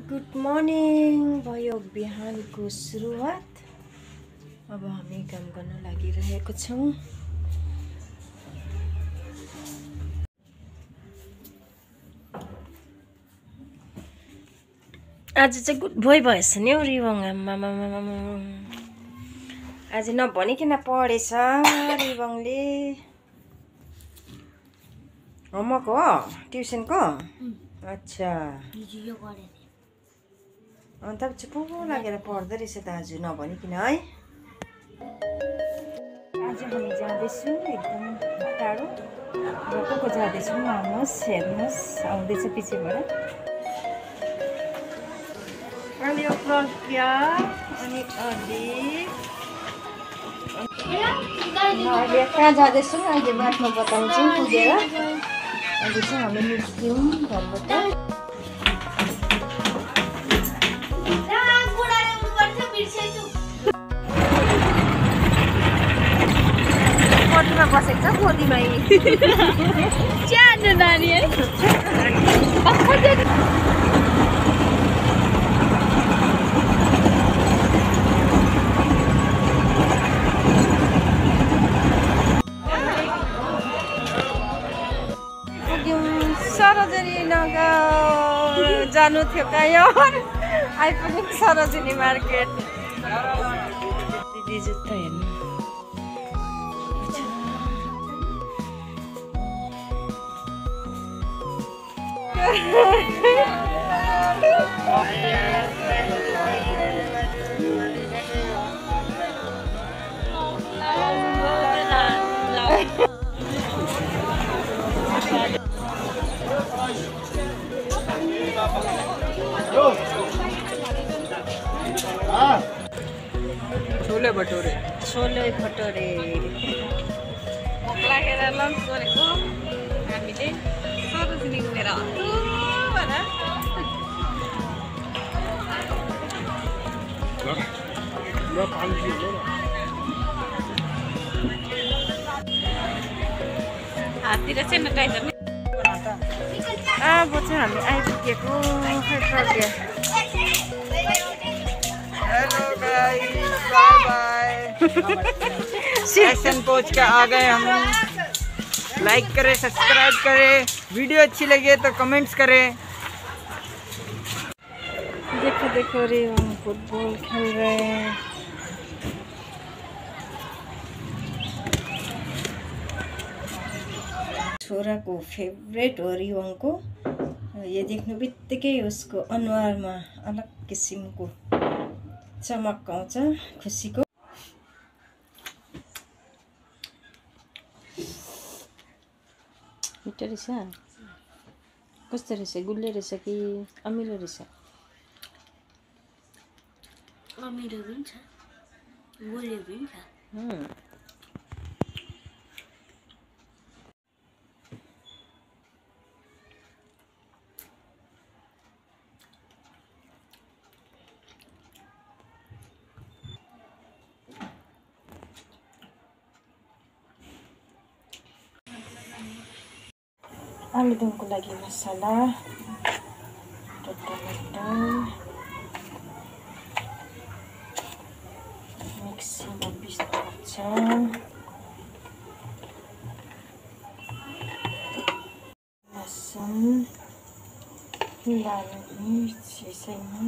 Good morning भयो बिहानको सुरुवात। अब हामी काम गर्न लागिरहेको छौँ। आज चाहिँ गुड बोय भएछ नि हौ रिवङ। आम्मा आज नभनिकन पढेछ रिवङले। होमवर्क हो ट्युसनको? अच्छा, अन्त चुपो लागेर पढ्दो रहेछ दाजु नभनिकन है। आज हामी जाँदैछौँ एकदम टाढो। को जाँदैछौँ आउनुहोस् हेर्नुहोस्, आउँदैछ पछिबाट। अनि यो प्रज्ञा अनि अदित अहिले कहाँ जाँदैछौँ अहिले बादमा बताउँछौँ पुगेर। अहिले चाहिँ हामी निस्क्यौँ घरबाट। गोदीमा बसेको छ गोदीमा सानो नानी है। सरोजनी नगर जानु थियो का यार। आइपुग्यौँ सरोजनी मार्केट। दिदी जुत्ता हेर्नु। छोले भटोरे भोक लागेर लन्च गरेको हामीले सरोजनी घुमेर हाततिर सेनिटाइजर अब चाहिँ हामी आइपुगेको खै Pragya. Hello guys, bye bye. Session पहुंच के आ गए हम। लाइक करें, सब्सक्राइब करें, वीडियो अच्छी लगे तो कमेंट्स करें। देखो देखो रे हम फुटबॉल खेल रहे हैं। छोराको फेभरेट हो रिवङको। यो देख्नु बित्तिकै उसको अनुहारमा अलग किसिमको चमक आउँछ खुसीको। मिठो रहेछ। कस्तो रहेछ? गुलियो रहेछ कि अमिलो रहेछ? अमिलो पनि छ, गुलियो पनि छ। आलुदमको लागि मसला, टमाटर, मिक्सीमा पिस्नुपर्छ, लसुन, लाल मिर्च यसैमा